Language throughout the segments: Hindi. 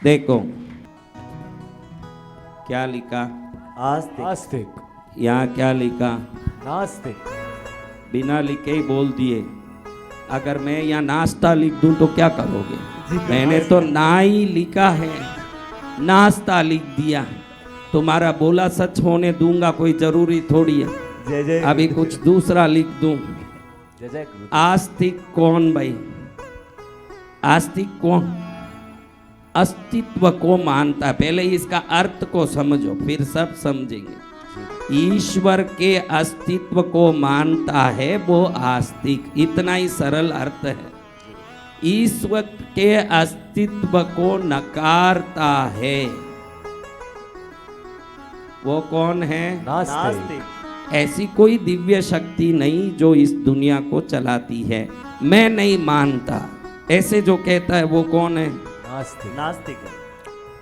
देखो क्या लिखा, आस्तिक, यहाँ क्या लिखा, नास्तिक। बिना लिखे ही बोल दिए। अगर मैं यहाँ नाश्ता लिख दूं तो क्या करोगे? मैंने तो ना ही लिखा है, नाश्ता लिख दिया। तुम्हारा बोला सच होने दूंगा, कोई जरूरी थोड़ी है। जय जय अभी कुछ दूसरा लिख दूं। जय जय गुरु। आस्तिक कौन भाई? आस्तिक कौन? अस्तित्व को मानता है। पहले इसका अर्थ को समझो, फिर सब समझेंगे। ईश्वर के अस्तित्व को मानता है वो आस्तिक। इतना ही सरल अर्थ है। ईश्वर के अस्तित्व को नकारता है वो कौन है? नास्तिक। ऐसी कोई दिव्य शक्ति नहीं जो इस दुनिया को चलाती है। मैं नहीं मानता ऐसे जो कहता है वो कौन है? नास्तिक।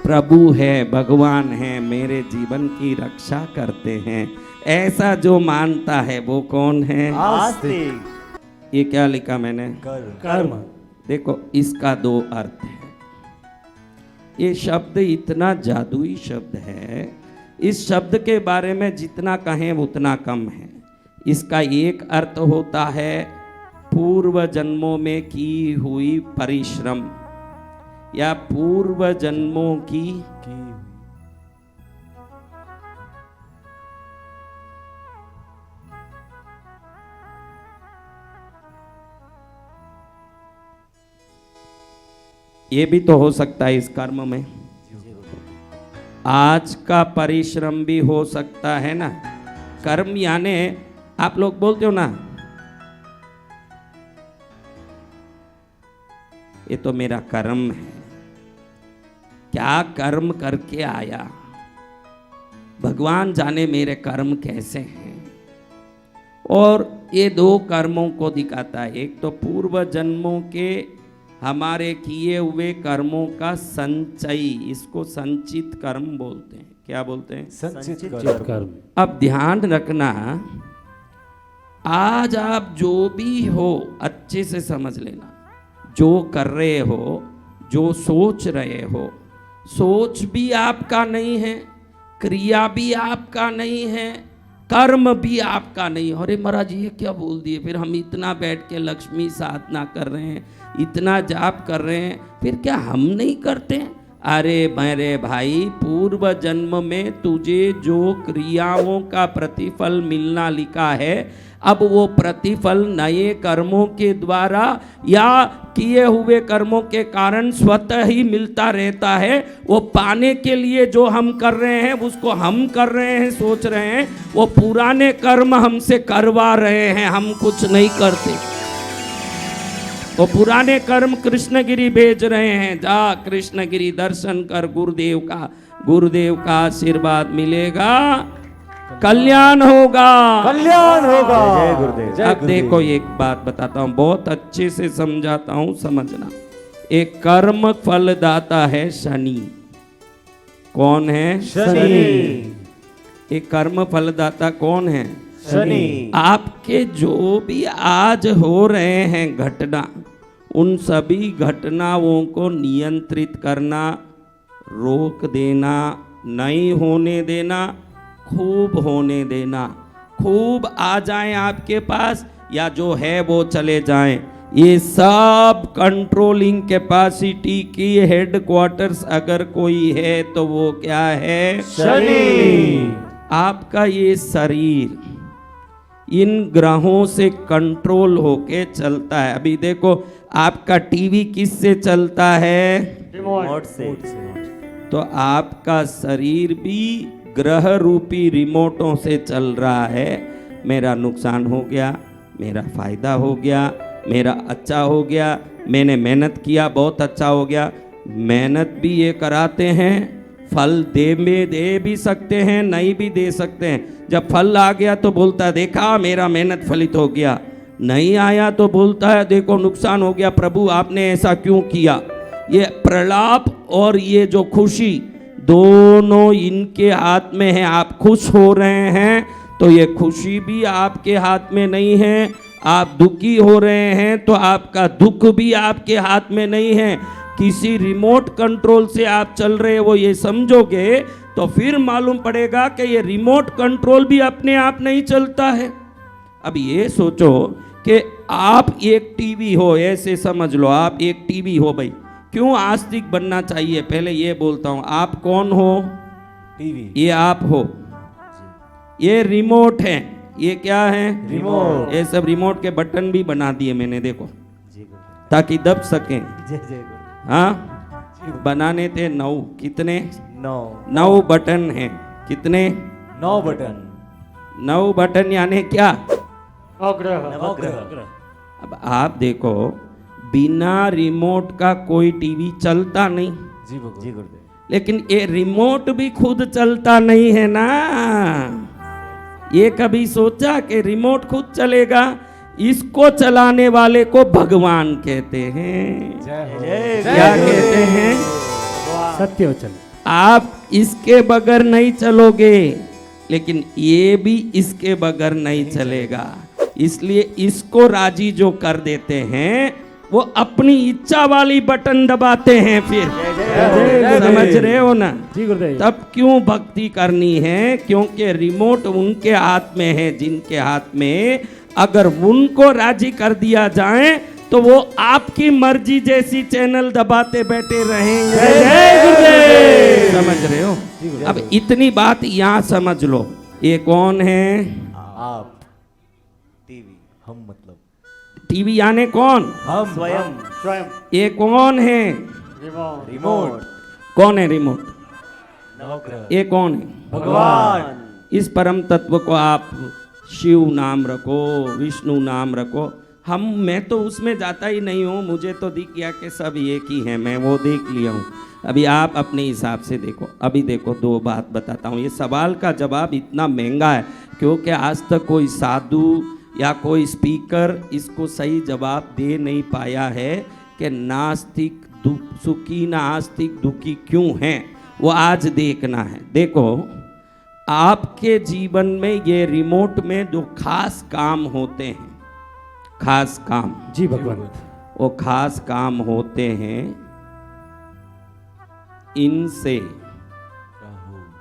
प्रभु है, भगवान है, मेरे जीवन की रक्षा करते हैं, ऐसा जो मानता है वो कौन है? आस्तिक। ये क्या लिखा मैंने? कर्म। देखो इसका दो अर्थ है। ये शब्द इतना जादुई शब्द है, इस शब्द के बारे में जितना कहें उतना कम है। इसका एक अर्थ होता है पूर्व जन्मों में की हुई परिश्रम या पूर्व जन्मों की ये भी तो हो सकता है। इस कर्म में आज का परिश्रम भी हो सकता है ना। कर्म यानी आप लोग बोलते हो ना, ये तो मेरा कर्म है। क्या कर्म करके आया, भगवान जाने मेरे कर्म कैसे हैं। और ये दो कर्मों को दिखाता है। एक तो पूर्व जन्मों के हमारे किए हुए कर्मों का संचय, इसको संचित कर्म बोलते हैं। क्या बोलते हैं? संचित कर्म। अब ध्यान रखना, आज आप जो भी हो अच्छे से समझ लेना। जो कर रहे हो, जो सोच रहे हो, सोच भी आपका नहीं है, क्रिया भी आपका नहीं है, कर्म भी आपका नहीं। अरे महाराज ये क्या बोल दिए? फिर हम इतना बैठ के लक्ष्मी साधना कर रहे हैं, इतना जाप कर रहे हैं, फिर क्या हम नहीं करते हैं? अरे मेरे भाई, पूर्व जन्म में तुझे जो क्रियाओं का प्रतिफल मिलना लिखा है, अब वो प्रतिफल नए कर्मों के द्वारा या किए हुए कर्मों के कारण स्वतः ही मिलता रहता है। वो पाने के लिए जो हम कर रहे हैं, उसको हम कर रहे हैं, सोच रहे हैं, वो पुराने कर्म हमसे करवा रहे हैं, हम कुछ नहीं करते। वो पुराने कर्म कृष्णगिरी भेज रहे हैं, जा कृष्णगिरी दर्शन कर, गुरुदेव का आशीर्वाद मिलेगा, कल्याण होगा, कल्याण होगा। जय गुरुदेव। जय अब गुरुदेव। देखो एक बात बताता हूँ, बहुत अच्छे से समझाता हूँ, समझना। एक कर्म फलदाता है शनि। कौन है? शनि। एक कर्म फलदाता कौन है? शनि। आपके जो भी आज हो रहे हैं घटना, उन सभी घटनाओं को नियंत्रित करना, रोक देना, नहीं होने देना, खूब होने देना। खूब आ जाएं आपके पास या जो है वो चले जाएं, ये सब कंट्रोलिंग कैपेसिटी की हेडक्वार्टर्स अगर कोई है तो वो क्या है? शनि। आपका ये शरीर इन ग्रहों से कंट्रोल होके चलता है। अभी देखो आपका टीवी किससे चलता है? रिमोट से। तो आपका शरीर भी ग्रह रूपी रिमोटों से चल रहा है। मेरा नुकसान हो गया, मेरा फायदा हो गया, मेरा अच्छा हो गया, मैंने मेहनत किया, बहुत अच्छा हो गया। मेहनत भी ये कराते हैं, फल दे भी सकते हैं, नहीं भी दे सकते हैं। जब फल आ गया तो बोलता है देखा मेरा मेहनत फलित हो गया, नहीं आया तो बोलता है देखो नुकसान हो गया, प्रभु आपने ऐसा क्यों किया। ये प्रलाप और ये जो खुशी दोनों इनके हाथ में है। आप खुश हो रहे हैं तो ये खुशी भी आपके हाथ में नहीं है, आप दुखी हो रहे हैं तो आपका दुख भी आपके हाथ में नहीं है। किसी रिमोट कंट्रोल से आप चल रहे हो ये समझोगे तो फिर मालूम पड़ेगा कि ये रिमोट कंट्रोल भी अपने आप नहीं चलता है। अब ये सोचो कि आप एक टीवी हो, ऐसे समझ लो आप एक टीवी हो भाई। क्यों आस्तिक बनना चाहिए, पहले ये बोलता हूं, आप कौन हो? टीवी। ये आप हो, ये रिमोट है, ये क्या है? रिमोट। ये सब रिमोट के बटन भी बना दिए मैंने, देखो जी गुरुदेव। ताकि दब सकें। जय जय गुरुदेव। हाँ, बनाने थे 9, कितने? 9 9 बटन हैं। कितने? 9 बटन। 9 बटन यानी क्या? नवग्रह। अब आप देखो बिना रिमोट का कोई टीवी चलता नहीं, जी गुरुदेव। लेकिन ये रिमोट भी खुद चलता नहीं है ना। ये कभी सोचा कि रिमोट खुद चलेगा? इसको चलाने वाले को भगवान कहते हैं। जय क्या कहते हैं? सत्य वचन। आप इसके बगैर नहीं चलोगे, लेकिन ये भी इसके बगैर नहीं चलेगा। इसलिए इसको राजी जो कर देते हैं वो अपनी इच्छा वाली बटन दबाते हैं। फिर समझ रहे हो ना? जी गुरुदेव। तब क्यों भक्ति करनी है? क्योंकि रिमोट उनके हाथ में है जिनके हाथ में अगर उनको राजी कर दिया जाए तो वो आपकी मर्जी जैसी चैनल दबाते बैठे रहेंगे। जय गुरुदेव। समझ रहे हो? अब इतनी बात यहाँ समझ लो। ये कौन है? आप। टीवी। हम मतलब टीवी यानी कौन? हम स्वयं। ये कौन है? रिमोट। कौन है रिमोट? नवग्रह। ये कौन है? भगवान। इस परम तत्व को आप शिव नाम रखो, विष्णु नाम रखो। मैं तो उसमें जाता ही नहीं हूँ, मुझे तो दिख गया कि सब एक ही हैं, मैं वो देख लिया हूँ। अभी आप अपने हिसाब से देखो। अभी देखो 2 बात बताता हूँ। ये सवाल का जवाब इतना महंगा है क्योंकि आज तक कोई साधु या कोई स्पीकर इसको सही जवाब दे नहीं पाया है कि नास्तिक सुखी नास्तिक दुखी क्यों हैं, वो आज देखना है। देखो आपके जीवन में ये रिमोट में जो खास काम होते हैं, खास काम, जी भगवान। वो खास काम होते हैं इनसे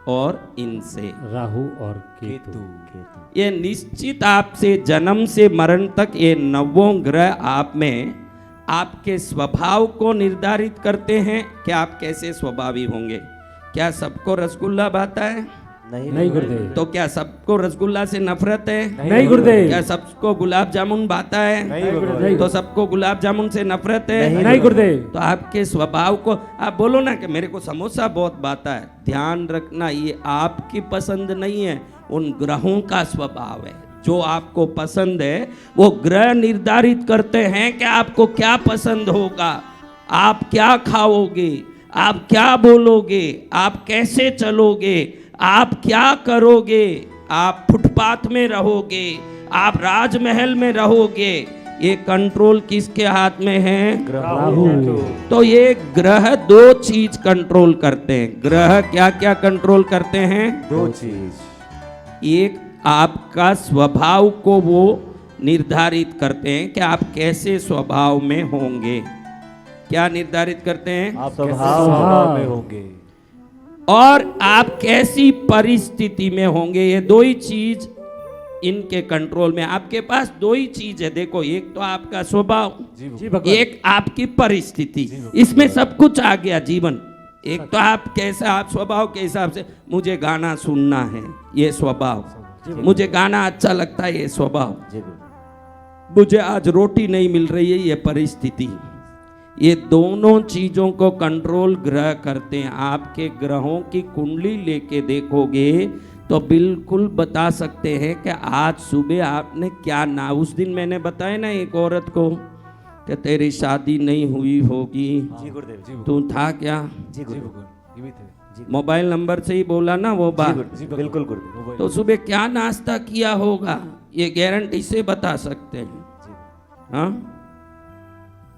और इनसे। राहु और केतु। केतु। ये निश्चित आपसे जन्म से मरण तक ये 9 ग्रह आप में आपके स्वभाव को निर्धारित करते हैं कि आप कैसे स्वभावी होंगे। क्या सबको रसगुल्ला भाता है? नहीं गुरुदेव। तो क्या सबको रसगुल्ला से नफरत है? नहीं गुरुदेव। क्या सबको गुलाब जामुन भाता है? नहीं गुरुदेव। तो सबको गुलाब जामुन से नफरत है? नहीं गुरुदेव। तो आपके स्वभाव को आप बोलो ना कि मेरे को समोसा बहुत भाता है। ध्यान रखना ये आपकी पसंद नहीं है, उन ग्रहों का स्वभाव है। जो आपको पसंद है वो ग्रह निर्धारित करते हैं कि आपको क्या पसंद होगा, आप क्या खाओगे, आप क्या बोलोगे, आप कैसे चलोगे, आप क्या करोगे, आप फुटपाथ में रहोगे, आप राजमहल में रहोगे। ये कंट्रोल किसके हाथ में है? राहु। तो ये ग्रह 2 चीज कंट्रोल करते हैं। ग्रह क्या क्या कंट्रोल करते हैं? 2 चीज। एक आपका स्वभाव को वो निर्धारित करते हैं कि आप कैसे स्वभाव में होंगे। क्या निर्धारित करते हैं? आप स्वभाव में होंगे और आप कैसी परिस्थिति में होंगे। ये 2 ही चीज इनके कंट्रोल में। आपके पास 2 ही चीज है। देखो एक तो आपका स्वभाव, जी भगवान। एक आपकी परिस्थिति। इसमें सब कुछ आ गया जीवन। एक तो आप कैसा, आप स्वभाव के हिसाब से मुझे गाना सुनना है, ये स्वभाव। मुझे गाना अच्छा लगता है, ये स्वभाव। मुझे आज रोटी नहीं मिल रही है, ये परिस्थिति। ये दोनों चीजों को कंट्रोल ग्रह करते हैं। आपके ग्रहों की कुंडली लेके देखोगे तो बिल्कुल बता सकते हैं कि आज सुबह आपने क्या ना। उस दिन मैंने बताया ना एक औरत को कि तेरी शादी नहीं हुई होगी, जी गुरुदेव। तू था क्या? जी गुरुदेव। मोबाइल नंबर से ही बोला ना वो बात। बिल्कुल गुरुदेव। तो सुबह क्या नाश्ता किया होगा, ये गारंटी से बता सकते हैं। हाँ,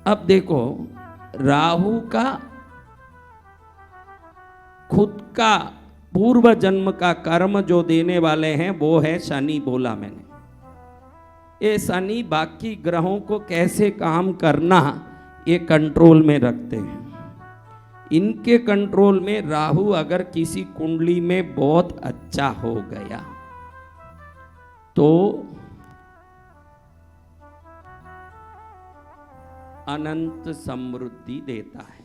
अब देखो राहु का खुद का पूर्व जन्म का कर्म जो देने वाले हैं वो है शनि। बोला मैंने, ये शनि बाकी ग्रहों को कैसे काम करना ये कंट्रोल में रखते हैं। इनके कंट्रोल में राहु अगर किसी कुंडली में बहुत अच्छा हो गया तो अनंत समृद्धि देता है।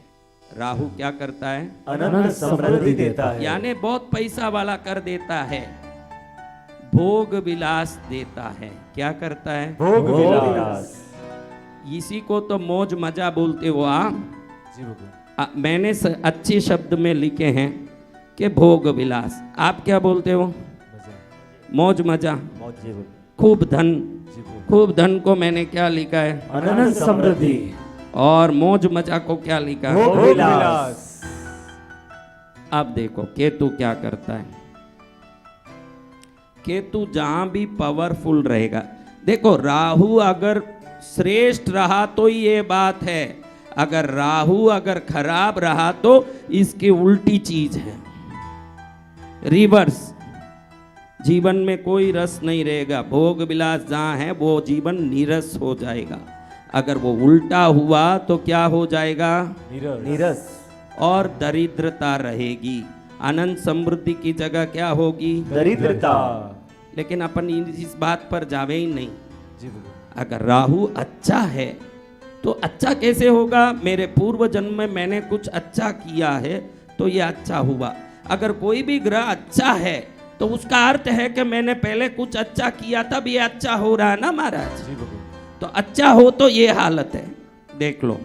राहु क्या करता है? अनंत समृद्धि देता है। यानी बहुत पैसा वाला कर देता है, भोग विलास देता है। क्या करता है? भोग विलास। इसी को तो मौज मजा बोलते हो आप। जी भगवान। मैंने अच्छे शब्द में लिखे हैं कि भोग विलास। आप क्या बोलते हो? मजा। मौज मजा, मौज। जी भगवान। खूब धन। जी भगवान। खूब धन को मैंने क्या लिखा है? अनंत समृद्धि। और मौज मजा को क्या लिखा है? भोग विलास। अब देखो केतु क्या करता है। केतु जहां भी पावरफुल रहेगा, देखो राहु अगर श्रेष्ठ रहा तो ये बात है, अगर राहु अगर खराब रहा तो इसकी उल्टी चीज है, रिवर्स। जीवन में कोई रस नहीं रहेगा। भोग विलास जहां है वो जीवन नीरस हो जाएगा। अगर वो उल्टा हुआ तो क्या हो जाएगा? नीरस। और दरिद्रता रहेगी। अनंत समृद्धि की जगह क्या होगी? दरिद्रता। लेकिन अपन इस बात पर जावे ही नहीं। जी भगवान। अगर राहु अच्छा है तो अच्छा कैसे होगा? मेरे पूर्व जन्म में मैंने कुछ अच्छा किया है तो ये अच्छा हुआ। अगर कोई भी ग्रह अच्छा है तो उसका अर्थ है कि मैंने पहले कुछ अच्छा किया तब ये अच्छा हो रहा है ना महाराज। जी भगवान। तो अच्छा हो तो ये हालत है। देख लो,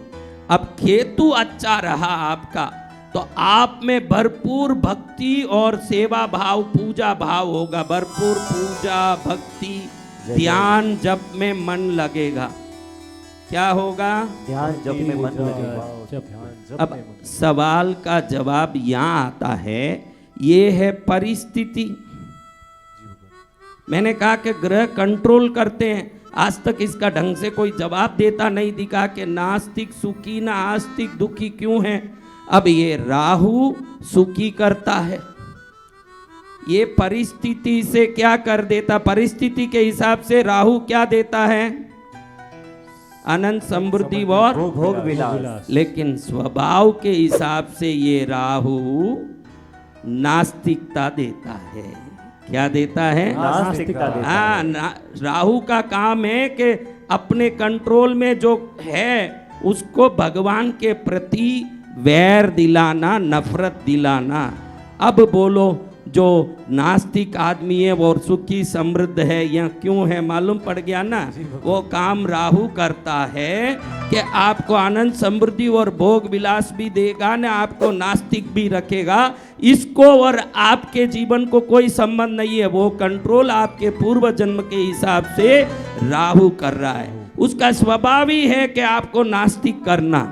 अब केतु अच्छा रहा आपका तो आप में भरपूर भक्ति और सेवा भाव, पूजा भाव होगा। भरपूर पूजा, भक्ति, ध्यान, जप में मन लगेगा। क्या होगा? ध्यान जप में मन लगेगा। जप। अब सवाल का जवाब यहाँ आता है, ये है परिस्थिति। मैंने कहा कि ग्रह कंट्रोल करते हैं, आज तक इसका ढंग से कोई जवाब देता नहीं दिखा कि नास्तिक सुखी ना आस्तिक दुखी क्यों है। अब ये राहु सुखी करता है, ये परिस्थिति से क्या कर देता? परिस्थिति के हिसाब से राहु क्या देता है? अनंत समृद्धि और भोग विलास। लेकिन स्वभाव के हिसाब से ये राहु नास्तिकता देता है। क्या देता है? नास्तिकता देता है। हाँ, राहु का काम है कि अपने कंट्रोल में जो है उसको भगवान के प्रति वैर दिलाना, नफरत दिलाना। अब बोलो, जो नास्तिक आदमी है वो सुखी समृद्ध है या क्यों है? मालूम पड़ गया ना। वो काम राहु करता है कि आपको आनंद समृद्धि और भोग विलास भी देगा ना, आपको नास्तिक भी रखेगा। इसको और आपके जीवन को कोई संबंध नहीं है। वो कंट्रोल आपके पूर्व जन्म के हिसाब से राहु कर रहा है। उसका स्वभाव ही है कि आपको नास्तिक करना।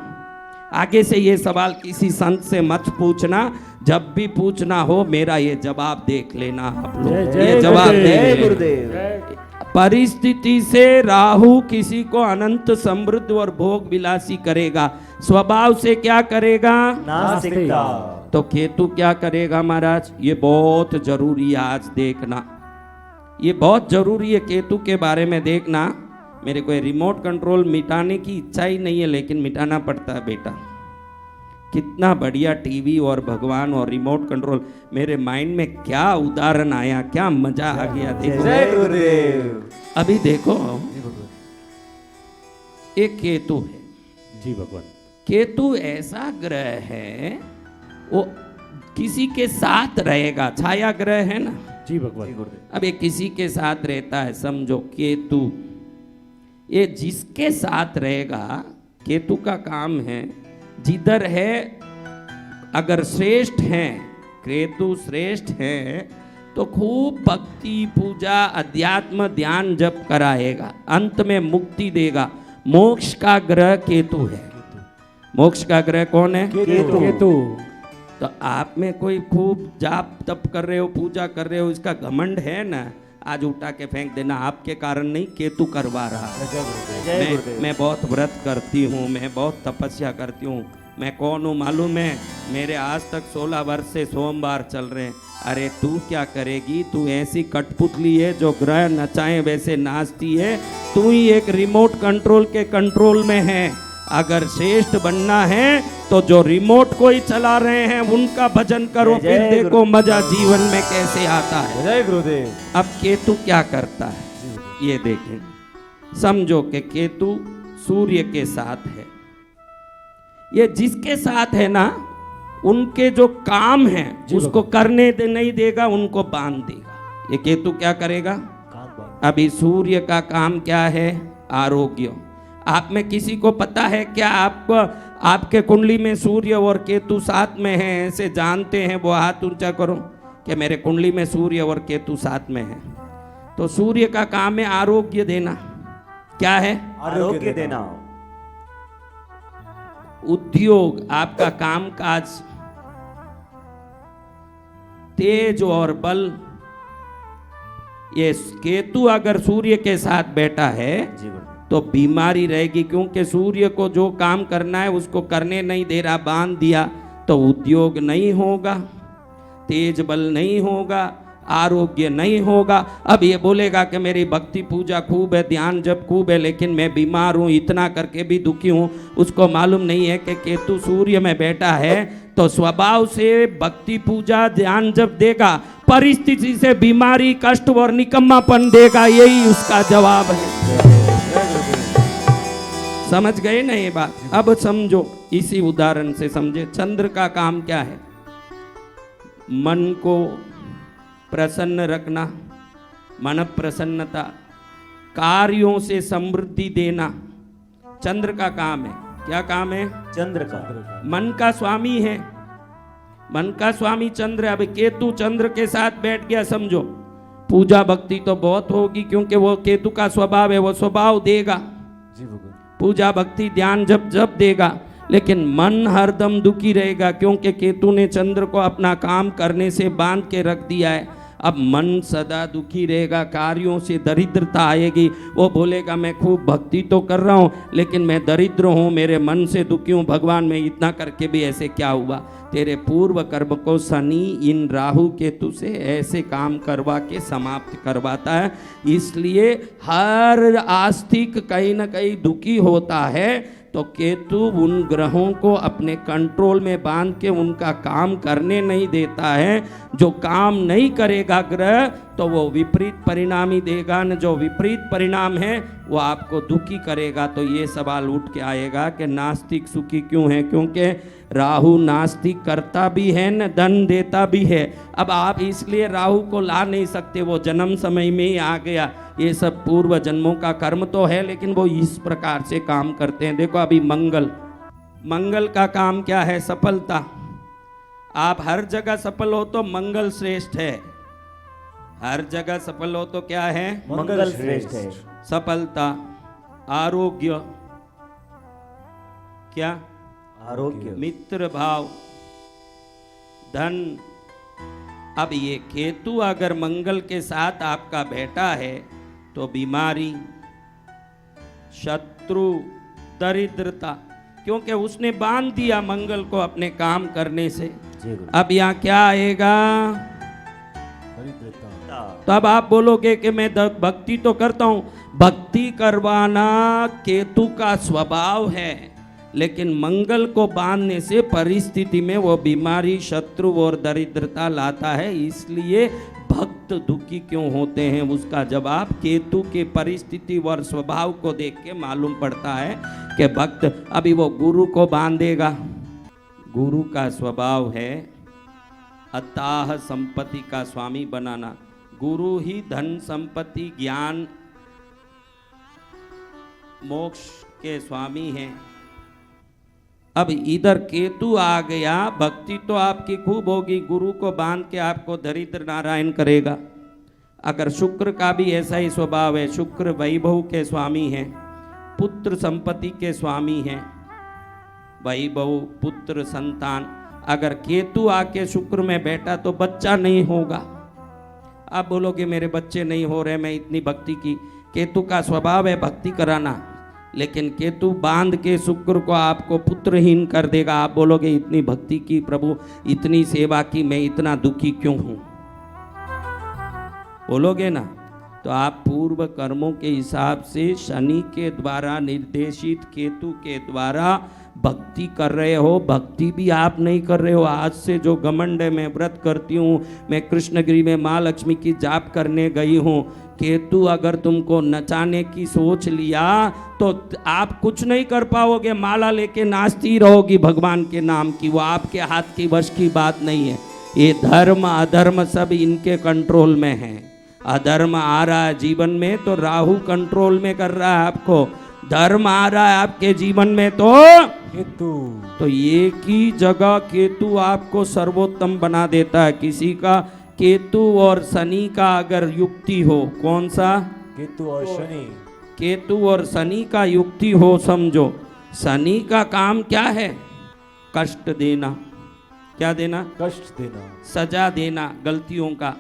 आगे से ये सवाल किसी संत से मत पूछना, जब भी पूछना हो मेरा ये जवाब देख लेना आप लोग। ये जवाब जय दे। गुरुदेव। परिस्थिति से राहु किसी को अनंत समृद्ध और भोग विलासी करेगा, स्वभाव से क्या करेगा? नास्तिकता। तो केतु क्या करेगा महाराज? ये बहुत जरूरी है आज देखना, ये बहुत जरूरी है केतु के बारे में देखना। मेरे को रिमोट कंट्रोल मिटाने की इच्छा ही नहीं है, लेकिन मिटाना पड़ता है बेटा। कितना बढ़िया टीवी और भगवान और रिमोट कंट्रोल, मेरे माइंड में क्या उदाहरण आया, क्या मजा आ गया। देखो जय गुरुदेव। अभी देखो, एक केतु है। जी भगवान। केतु ऐसा ग्रह है वो किसी के साथ रहेगा, छाया ग्रह है ना। जी भगवान। अब ये किसी के साथ रहता है, समझो केतु, ये जिसके साथ रहेगा, केतु का काम है जिधर है, अगर श्रेष्ठ हैं, केतु श्रेष्ठ हैं तो खूब भक्ति, पूजा, अध्यात्म, ध्यान, जप कराएगा, अंत में मुक्ति देगा। मोक्ष का ग्रह केतु है। मोक्ष का ग्रह कौन है? केतु। तो आप में कोई खूब जाप तप कर रहे हो, पूजा कर रहे हो, इसका घमंड है ना, आज उठा के फेंक देना। आपके कारण नहीं, केतु करवा रहा है। मैं बहुत व्रत करती हूँ, मैं बहुत तपस्या करती हूँ, मैं कौन हूँ मालूम है? मेरे आज तक 16 वर्ष से सोमवार चल रहे हैं। अरे तू क्या करेगी? तू ऐसी कठपुतली है जो ग्रह नचाए वैसे नाचती है। तू ही एक रिमोट कंट्रोल के कंट्रोल में है। अगर श्रेष्ठ बनना है तो जो रिमोट को ही चला रहे हैं उनका भजन करो, जय फिर जय देखो गुरु। मजा जीवन में कैसे आता है। जय गुरुदेव। अब केतु क्या करता है ये देखें। समझो कि केतु सूर्य के साथ है। ये जिसके साथ है ना, उनके जो काम है उसको करने नहीं देगा, उनको बांध देगा। ये केतु क्या करेगा? अभी सूर्य का काम क्या है? आरोग्य। आप में किसी को पता है क्या? आपको आपके कुंडली में सूर्य और केतु साथ में है, ऐसे जानते हैं वो हाथ ऊंचा करो कि मेरे कुंडली में सूर्य और केतु साथ में है। तो सूर्य का काम है आरोग्य देना। क्या है? आरोग्य देना। उद्योग, आपका कामकाज, तेज और बल। ये केतु अगर सूर्य के साथ बैठा है जी गुरुदेव। तो बीमारी रहेगी, क्योंकि सूर्य को जो काम करना है उसको करने नहीं दे रहा, बांध दिया तो उद्योग नहीं होगा, तेज बल नहीं होगा, आरोग्य नहीं होगा। अब ये बोलेगा कि मेरी भक्ति पूजा खूब है, ध्यान जब खूब है, लेकिन मैं बीमार हूँ, इतना करके भी दुखी हूँ। उसको मालूम नहीं है कि केतु सूर्य में बैठा है तो स्वभाव से भक्ति पूजा ध्यान जब देगा, परिस्थिति से बीमारी, कष्ट और निकम्मापन देगा। यही उसका जवाब है। समझ गए ना ये बात? अब समझो, इसी उदाहरण से समझे। चंद्र का काम क्या है? मन को प्रसन्न रखना, मन प्रसन्नता, कार्यों से समृद्धि देना चंद्र का काम है। क्या काम है? चंद्र का। मन का स्वामी है, मन का स्वामी चंद्र। अब केतु चंद्र के साथ बैठ गया, समझो पूजा भक्ति तो बहुत होगी, क्योंकि वो केतु का स्वभाव है, वो स्वभाव देगा जी गुरुदेव। पूजा भक्ति ध्यान जब जब देगा, लेकिन मन हरदम दुखी रहेगा, क्योंकि केतु ने चंद्र को अपना काम करने से बांध के रख दिया है। अब मन सदा दुखी रहेगा, कार्यों से दरिद्रता आएगी। वो बोलेगा मैं खूब भक्ति तो कर रहा हूँ, लेकिन मैं दरिद्र हूँ, मेरे मन से दुखी हूँ। भगवान मैं इतना करके भी ऐसे क्या हुआ? तेरे पूर्व कर्म को शनि इन राहु केतु से ऐसे काम करवा के समाप्त करवाता है। इसलिए हर आस्तिक कहीं ना कहीं दुखी होता है, तो केतु उन ग्रहों को अपने कंट्रोल में बांध के उनका काम करने नहीं देता है। जो काम नहीं करेगा ग्रह, तो वो विपरीत परिणाम ही देगा न। जो विपरीत परिणाम है वो आपको दुखी करेगा। तो ये सवाल उठ के आएगा कि नास्तिक सुखी क्यों है? क्योंकि राहु नास्तिक करता भी है न धन देता भी है। अब आप इसलिए राहु को ला नहीं सकते, वो जन्म समय में ही आ गया। ये सब पूर्व जन्मों का कर्म तो है, लेकिन वो इस प्रकार से काम करते हैं। देखो अभी मंगल, मंगल का काम क्या है? सफलता। आप हर जगह सफल हो तो मंगल श्रेष्ठ है। हर जगह सफल हो तो क्या है? मंगल श्रेष्ठ है। सफलता, आरोग्य, क्या? आरोग्य, मित्र भाव, धन। अब ये केतु अगर मंगल के साथ आपका बैठा है तो बीमारी, शत्रु, दरिद्रता, क्योंकि उसने बांध दिया मंगल को अपने काम करने से। जी गुरुदेव। अब यहाँ क्या आएगा? तो अब आप बोलोगे कि मैं भक्ति तो करता हूं। भक्ति करवाना केतु का स्वभाव है, लेकिन मंगल को बांधने से परिस्थिति में वो बीमारी, शत्रु और दरिद्रता लाता है। इसलिए भक्त दुखी क्यों होते हैं, उसका जवाब केतु के परिस्थिति और स्वभाव को देख के मालूम पड़ता है कि भक्त अभी वो गुरु को बांधेगा। गुरु का स्वभाव है अथाह संपत्ति का स्वामी बनाना। गुरु ही धन, संपत्ति, ज्ञान, मोक्ष के स्वामी हैं। अब इधर केतु आ गया, भक्ति तो आपकी खूब होगी, गुरु को बांध के आपको दरिद्र नारायण करेगा। अगर शुक्र का भी ऐसा ही स्वभाव है, शुक्र वैभव के स्वामी हैं, पुत्र संपत्ति के स्वामी हैं, वैभव, पुत्र, संतान। अगर केतु आके शुक्र में बैठा तो बच्चा नहीं होगा। आप बोलोगे मेरे बच्चे नहीं हो रहे, मैं इतनी भक्ति की। केतु का स्वभाव है भक्ति कराना, लेकिन केतु बांध के शुक्र को आपको पुत्रहीन कर देगा। आप बोलोगे इतनी भक्ति की प्रभु, इतनी सेवा की, मैं इतना दुखी क्यों हूं? बोलोगे ना। तो आप पूर्व कर्मों के हिसाब से शनि के द्वारा निर्देशित केतु के द्वारा भक्ति कर रहे हो। भक्ति भी आप नहीं कर रहे हो। आज से जो घमंड है, मैं व्रत करती हूँ, मैं कृष्णगिरी में माँ लक्ष्मी की जाप करने गई हूँ, केतु अगर तुमको नचाने की सोच लिया तो आप कुछ नहीं कर पाओगे। माला लेके नाचती रहोगी भगवान के नाम की, वो आपके हाथ की वश की बात नहीं है। ये धर्म अधर्म सब इनके कंट्रोल में है। अधर्म आ रहा है जीवन में तो राहु कंट्रोल में कर रहा है आपको। धर्म आ रहा है आपके जीवन में तो एक ही जगह केतु आपको सर्वोत्तम बना देता है। किसी का केतु और शनि का अगर युक्ति हो, कौन सा? केतु और शनि। केतु और शनि का युक्ति हो, समझो। शनि का काम क्या है? कष्ट देना। क्या देना? कष्ट देना, सजा देना, गलतियों का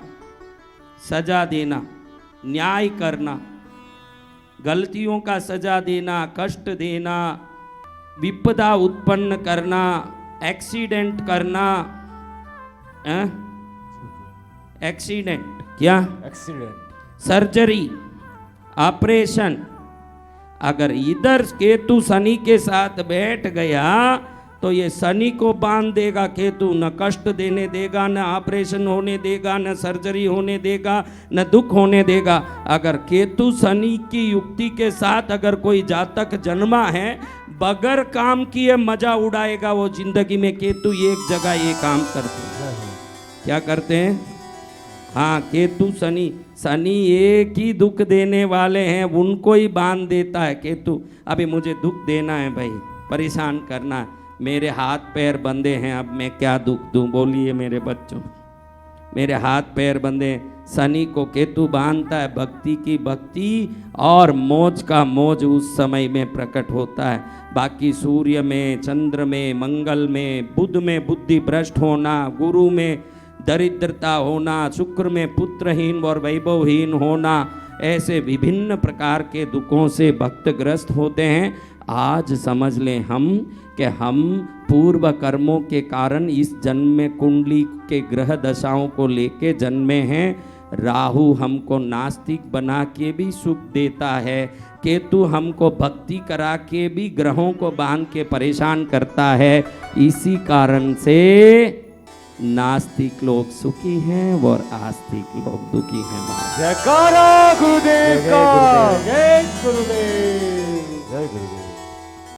सजा देना, न्याय करना, गलतियों का सजा देना, कष्ट देना, विपदा उत्पन्न करना, एक्सीडेंट करना। एक्सीडेंट क्या? Accident, surgery, operation. अगर इधर केतु शनि के साथ बैठ गया तो ये शनि को बांध देगा केतु, न कष्ट देने देगा, न ऑपरेशन होने देगा, न सर्जरी होने देगा, न दुख होने देगा। अगर केतु शनि की युक्ति के साथ अगर कोई जातक जन्मा है, बगैर काम किए मजा उड़ाएगा वो जिंदगी में। केतु एक जगह ये काम करते हैं। क्या करते हैं? हाँ, केतु शनि, शनि एक ही दुख देने वाले हैं, उनको ही बांध देता है केतु। अभी मुझे दुख देना है भाई, परेशान करना है, मेरे हाथ पैर बंधे हैं, अब मैं क्या दुख दूं? बोलिए मेरे बच्चों, मेरे हाथ पैर बंधे। शनि को केतु बांधता है। भक्ति की भक्ति और मौज का मौज उस समय में प्रकट होता है। बाकी सूर्य में, चंद्र में, मंगल में, बुध में बुद्धि भ्रष्ट होना, गुरु में दरिद्रता होना, शुक्र में पुत्रहीन और वैभवहीन होना, ऐसे विभिन्न प्रकार के दुखों से भक्त ग्रस्त होते हैं। आज समझ लें हम कि हम पूर्व कर्मों के कारण इस जन्म में कुंडली के ग्रह दशाओं को लेके जन्मे हैं। राहु हमको नास्तिक बना के भी सुख देता है, केतु हमको भक्ति करा के भी ग्रहों को बांध के परेशान करता है। इसी कारण से नास्तिक लोग सुखी हैं और आस्तिक लोग दुखी हैं। जयकारा गुरुदेव का, जय गुरुदेव, जय गुरुदेव।